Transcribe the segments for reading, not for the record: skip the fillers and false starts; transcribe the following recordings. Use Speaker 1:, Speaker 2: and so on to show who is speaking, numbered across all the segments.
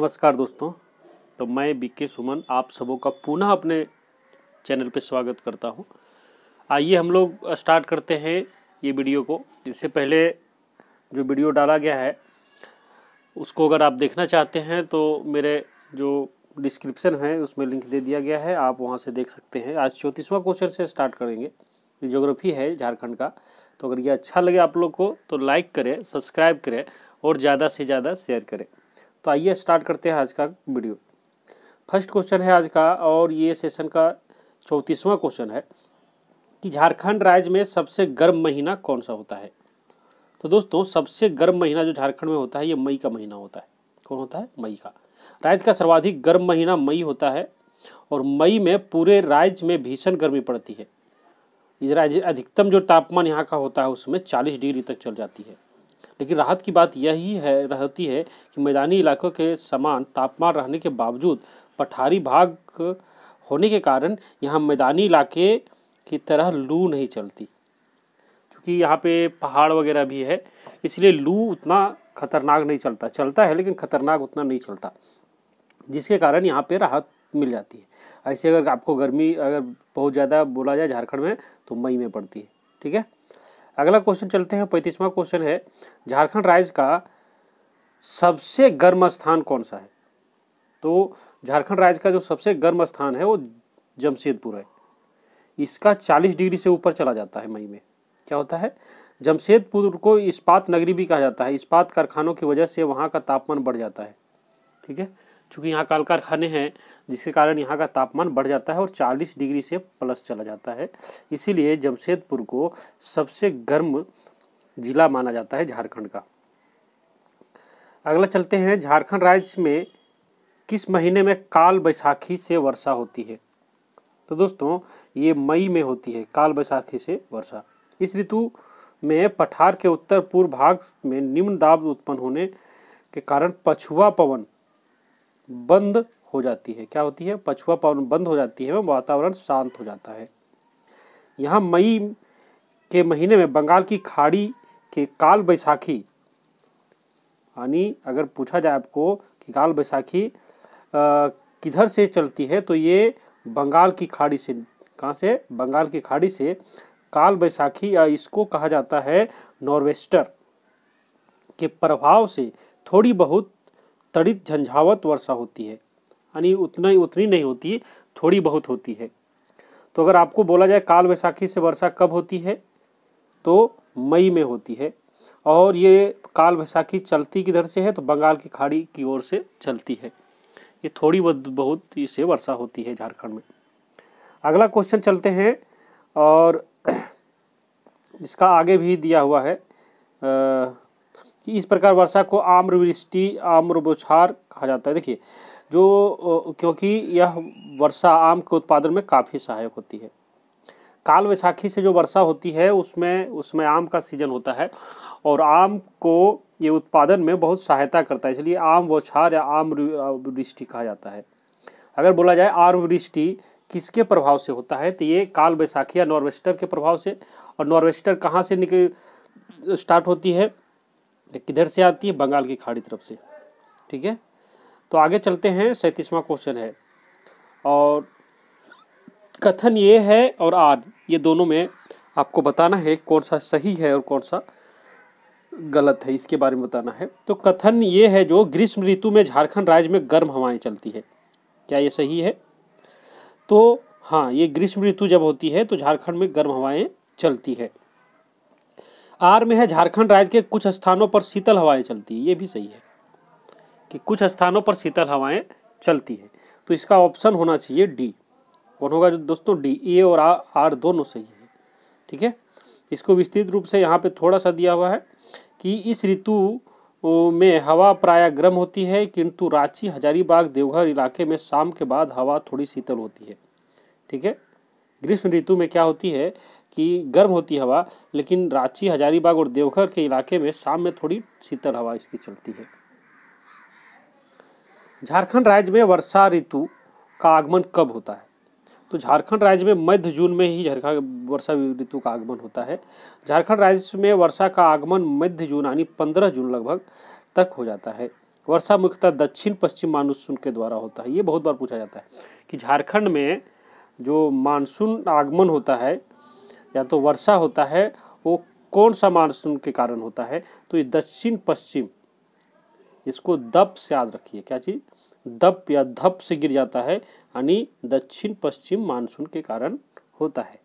Speaker 1: नमस्कार दोस्तों। तो मैं बीके सुमन आप सबों का पुनः अपने चैनल पे स्वागत करता हूं। आइए हम लोग स्टार्ट करते हैं ये वीडियो को। इससे पहले जो वीडियो डाला गया है उसको अगर आप देखना चाहते हैं तो मेरे जो डिस्क्रिप्शन है उसमें लिंक दे दिया गया है, आप वहां से देख सकते हैं। आज 34वां क्वेश्चन से स्टार्ट करेंगे। ज्योग्राफी है झारखंड का। तो अगर ये अच्छा लगे आप लोग को तो लाइक करें, सब्सक्राइब करें और ज़्यादा से ज़्यादा शेयर करें। तो आइए स्टार्ट करते हैं आज का वीडियो। फर्स्ट क्वेश्चन है आज का और ये सेशन का 34वां क्वेश्चन है कि झारखंड राज्य में सबसे गर्म महीना कौन सा होता है। तो दोस्तों सबसे गर्म महीना जो झारखंड में होता है ये मई का महीना होता है। कौन होता है? मई का। राज्य का सर्वाधिक गर्म महीना मई होता है और मई में पूरे राज्य में भीषण गर्मी पड़ती है। इस राज्य अधिकतम जो तापमान यहाँ का होता है उसमें 40 डिग्री तक चल जाती है। लेकिन राहत की बात यही रहती है कि मैदानी इलाकों के समान तापमान रहने के बावजूद पठारी भाग होने के कारण यहाँ मैदानी इलाके की तरह लू नहीं चलती। क्योंकि यहाँ पे पहाड़ वगैरह भी है इसलिए लू उतना खतरनाक नहीं चलता है लेकिन खतरनाक उतना नहीं चलता, जिसके कारण यहाँ पे राहत मिल जाती है। ऐसे अगर आपको गर्मी अगर बहुत ज़्यादा बोला जाए झारखंड में तो मई में पड़ती है। ठीक है, अगला क्वेश्चन चलते हैं। 35वां क्वेश्चन है झारखंड राज्य का सबसे गर्म स्थान कौन सा है। तो झारखंड राज्य का जो सबसे गर्म स्थान है वो जमशेदपुर है। इसका 40 डिग्री से ऊपर चला जाता है मई में। क्या होता है? जमशेदपुर को इस्पात नगरी भी कहा जाता है। इस्पात कारखानों की वजह से वहाँ का तापमान बढ़ जाता है। ठीक है, क्योंकि यहाँ कल कारखाने हैं जिसके कारण यहाँ का तापमान बढ़ जाता है और 40 डिग्री से प्लस चला जाता है। इसीलिए जमशेदपुर को सबसे गर्म जिला माना जाता है झारखंड का। अगला चलते हैं, झारखंड राज्य में किस महीने में काल बैसाखी से वर्षा होती है। तो दोस्तों ये मई में होती है काल बैसाखी से वर्षा। इस ऋतु में पठार के उत्तर पूर्व भाग में निम्न दाब उत्पन्न होने के कारण पछुआ पवन बंद हो जाती है। क्या होती है? पछुआ पवन बंद हो जाती है, वातावरण शांत हो जाता है। यहाँ मई के महीने में बंगाल की खाड़ी के काल बैसाखी, यानी अगर पूछा जाए आपको कि काल बैसाखी किधर से चलती है तो ये बंगाल की खाड़ी से। कहाँ से? बंगाल की खाड़ी से काल बैसाखी, या इसको कहा जाता है नॉर्वेस्टर के प्रभाव से थोड़ी बहुत तड़ित झंझावत वर्षा होती है। यानी उतनी नहीं होती, थोड़ी बहुत होती है। तो अगर आपको बोला जाए काल बैसाखी से वर्षा कब होती है तो मई में होती है। और ये काल बैसाखी चलती किधर से है तो बंगाल की खाड़ी की ओर से चलती है। ये थोड़ी बहुत इससे वर्षा होती है झारखंड में। अगला क्वेश्चन चलते हैं और इसका आगे भी दिया हुआ है कि इस प्रकार वर्षा को आम्रवृष्टि आम्र बौछार कहा जाता है। देखिए क्योंकि यह वर्षा आम के उत्पादन में काफ़ी सहायक होती है। काल बैसाखी से जो वर्षा होती है उसमें आम का सीजन होता है और आम को ये उत्पादन में बहुत सहायता करता है, इसलिए आम बौछार या आम्रवृष्टि कहा जाता है। अगर बोला जाए आम्रवृष्टि किसके प्रभाव से होता है तो ये काल बैसाखी या नॉर्वेस्टर के प्रभाव से। और नॉर्वेस्टर कहाँ से स्टार्ट होती है, किधर से आती है? बंगाल की खाड़ी तरफ से। ठीक है, तो आगे चलते हैं। 37वां क्वेश्चन है और कथन ये है और आर, ये दोनों में आपको बताना है कौन सा सही है और कौन सा गलत है, इसके बारे में बताना है। तो कथन ये है जो ग्रीष्म ऋतु में झारखंड राज्य में गर्म हवाएं चलती है। क्या ये सही है? तो हाँ, ये ग्रीष्म ऋतु जब होती है तो झारखंड में गर्म हवाएं चलती है। आर में है झारखंड राज्य के कुछ स्थानों पर शीतल हवाएं चलती है। ये भी सही है कि कुछ स्थानों पर शीतल हवाएं चलती है। तो इसका ऑप्शन होना चाहिए डी। कौन होगा दोस्तों? डी। ए और आर दोनों सही है। ठीक है, इसको विस्तृत रूप से यहाँ पे थोड़ा सा दिया हुआ है कि इस ऋतु में हवा प्रायः गर्म होती है किंतु रांची हजारीबाग देवघर इलाके में शाम के बाद हवा थोड़ी शीतल होती है। ठीक है, ग्रीष्म ऋतु में क्या होती है कि गर्म होती हवा, लेकिन रांची हजारीबाग और देवघर के इलाके में शाम में थोड़ी शीतल हवा इसकी चलती है। झारखंड राज्य में वर्षा ऋतु का आगमन कब होता है? तो झारखंड राज्य में मध्य जून में ही वर्षा ऋतु का आगमन होता है। झारखंड राज्य में वर्षा का आगमन मध्य जून यानी 15 जून लगभग तक हो जाता है। वर्षा मुख्यतः दक्षिण पश्चिम मानसून के द्वारा होता है। ये बहुत बार पूछा जाता है कि झारखंड में जो मानसून आगमन होता है या तो वर्षा होता है वो कौन सा मानसून के कारण होता है, तो ये दक्षिण पश्चिम, इसको दप से याद रखिए, क्या चीज, दप या धप से गिर जाता है, यानी दक्षिण पश्चिम मानसून के कारण होता है।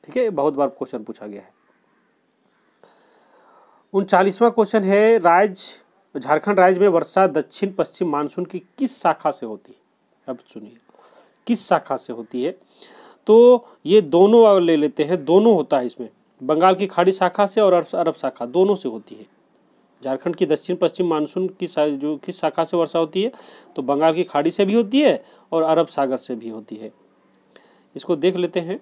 Speaker 1: ठीक है, बहुत बार क्वेश्चन पूछा गया है। 39वां क्वेश्चन है, झारखंड राज्य में वर्षा दक्षिण पश्चिम मानसून की किस शाखा से होती है। अब सुनिए, किस शाखा से होती है, तो ये दोनों ले लेते हैं, दोनों होता है इसमें, बंगाल की खाड़ी शाखा से और अरब शाखा, दोनों से होती है। झारखंड की दक्षिण पश्चिम मानसून की जो किस शाखा से वर्षा होती है, तो बंगाल की खाड़ी से भी होती है और अरब सागर से भी होती है। इसको देख लेते हैं,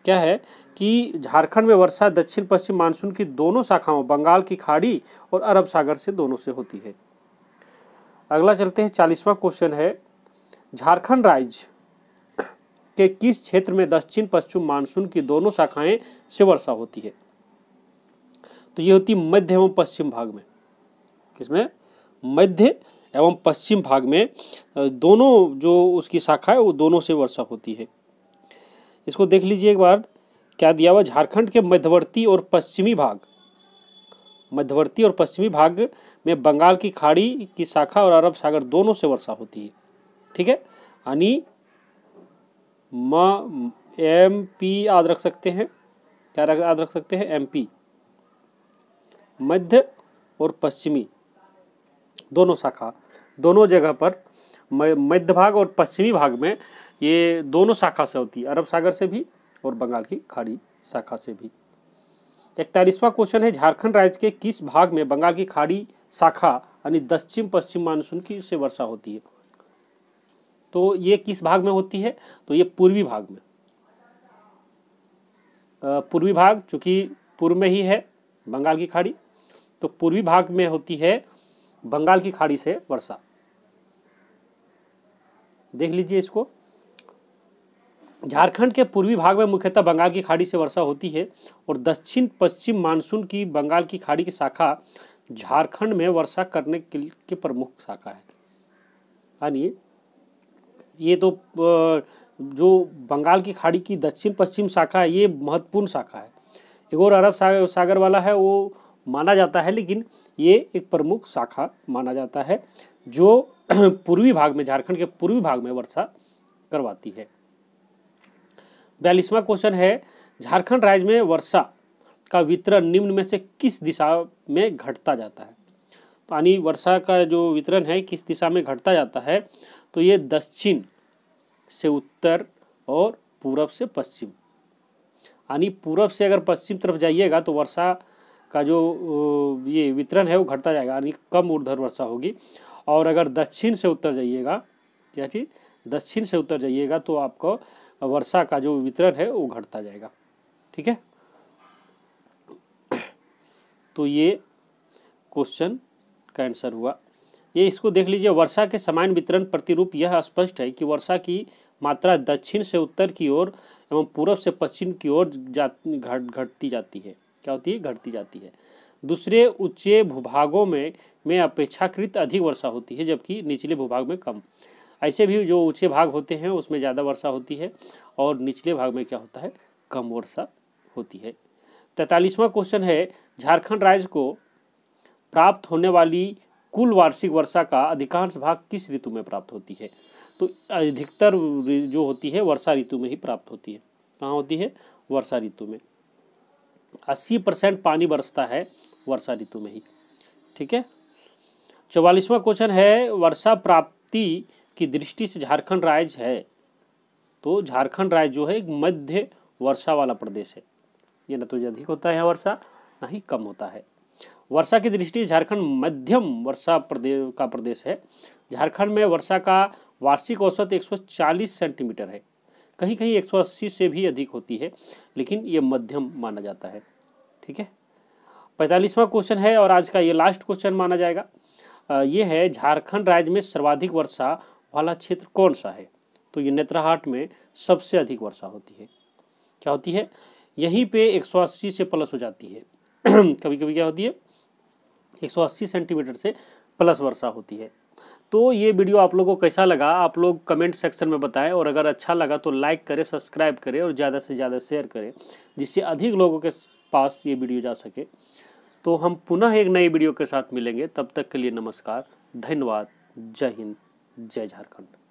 Speaker 1: क्या है कि झारखंड में वर्षा दक्षिण पश्चिम मानसून की दोनों शाखाओं, बंगाल की खाड़ी और अरब सागर से, दोनों से होती है। अगला चलते हैं, 40वां क्वेश्चन है, झारखंड राज्य के किस क्षेत्र में दक्षिण पश्चिम मानसून की दोनों शाखाएं से वर्षा होती है, तो ये होती मध्य एवं पश्चिम भाग में। किसमें, मध्य एवं पश्चिम भाग में दोनों जो उसकी शाखा है वो दोनों से वर्षा होती है। इसको देख लीजिए एक बार, क्या दिया हुआ, झारखंड के मध्यवर्ती और पश्चिमी भाग में बंगाल की खाड़ी की शाखा और अरब सागर दोनों से वर्षा होती है। ठीक है, यानी MP याद रख सकते हैं, क्या याद रख सकते हैं, MP, मध्य और पश्चिमी दोनों शाखा, दोनों जगह पर मध्य भाग और पश्चिमी भाग में ये दोनों शाखा से होती है, अरब सागर से भी और बंगाल की खाड़ी शाखा से भी। 41वां क्वेश्चन है, झारखंड राज्य के किस भाग में बंगाल की खाड़ी शाखा यानी दक्षिण पश्चिम मानसून की से वर्षा होती है, तो ये किस भाग में होती है, तो ये पूर्वी भाग में। पूर्वी भाग, चूंकि पूर्व में ही है बंगाल की खाड़ी, तो पूर्वी भाग में होती है बंगाल की खाड़ी से वर्षा। देख लीजिए इसको, झारखंड के पूर्वी भाग में मुख्यतः बंगाल की खाड़ी से वर्षा होती है और दक्षिण पश्चिम मानसून की बंगाल की खाड़ी की शाखा झारखंड में वर्षा करने की प्रमुख शाखा है। यानी ये तो जो बंगाल की खाड़ी की दक्षिण पश्चिम शाखा है ये महत्वपूर्ण शाखा है। एक और अरब सागर वाला है वो माना जाता है, लेकिन ये एक प्रमुख शाखा माना जाता है जो पूर्वी भाग में, झारखंड के पूर्वी भाग में वर्षा करवाती है। 42वां क्वेश्चन है, झारखंड राज्य में वर्षा का वितरण निम्न में से किस दिशा में घटता जाता है, तो यानी वर्षा का जो वितरण है किस दिशा में घटता जाता है, तो ये दक्षिण से उत्तर और पूरब से पश्चिम, यानी पूरब से अगर पश्चिम तरफ जाइएगा तो वर्षा का जो ये वितरण है वो घटता जाएगा, यानी कम ऊर्ध्वर वर्षा होगी। और अगर दक्षिण से उत्तर जाइएगा, क्या चीज, दक्षिण से उत्तर जाइएगा तो आपको वर्षा का जो वितरण है वो घटता जाएगा। ठीक है, तो ये क्वेश्चन का आंसर हुआ। ये इसको देख लीजिए, वर्षा के समान वितरण प्रतिरूप यह स्पष्ट है कि वर्षा की मात्रा दक्षिण से उत्तर की ओर एवं पूरब से पश्चिम की ओर घटती जाती है। क्या होती है, घटती जाती है। दूसरे ऊंचे भूभागों में अपेक्षाकृत अधिक वर्षा होती है, जबकि निचले भूभाग में कम। ऐसे भी जो ऊंचे भाग होते हैं उसमें ज़्यादा वर्षा होती है और निचले भाग में क्या होता है, कम वर्षा होती है। 43वां क्वेश्चन है, झारखंड राज्य को प्राप्त होने वाली कुल वार्षिक वर्षा का अधिकांश भाग किस ऋतु में प्राप्त होती है, तो अधिकतर जो होती है वर्षा ऋतु में ही प्राप्त होती है। कहाँ होती है, वर्षा ऋतु में। 80% पानी बरसता है वर्षा ऋतु में ही। ठीक है, 44वां क्वेश्चन है, वर्षा प्राप्ति की दृष्टि से झारखंड राज्य है, तो झारखंड राज्य जो है एक मध्य वर्षा वाला प्रदेश है। ये न तो अधिक होता है वर्षा, ना ही कम होता है। वर्षा की दृष्टि से झारखंड मध्यम वर्षा का प्रदेश है। झारखंड में वर्षा का वार्षिक औसत 140 सेंटीमीटर है, कहीं कहीं 180 से भी अधिक होती है, लेकिन ये मध्यम माना जाता है। ठीक है, 45वां क्वेश्चन है और आज का ये लास्ट क्वेश्चन माना जाएगा। ये है, झारखंड राज्य में सर्वाधिक वर्षा वाला क्षेत्र कौन सा है, तो ये नेतरहाट में सबसे अधिक वर्षा होती है। क्या होती है, यहीं पे 180 से प्लस हो जाती है कभी कभी क्या होती है, 180 सेंटीमीटर से प्लस वर्षा होती है। तो ये वीडियो आप लोगों को कैसा लगा आप लोग कमेंट सेक्शन में बताएं, और अगर अच्छा लगा तो लाइक करें, सब्सक्राइब करें और ज़्यादा से ज़्यादा शेयर करें, जिससे अधिक लोगों के पास ये वीडियो जा सके। तो हम पुनः एक नई वीडियो के साथ मिलेंगे, तब तक के लिए नमस्कार, धन्यवाद, जय हिंद, जय झारखंड।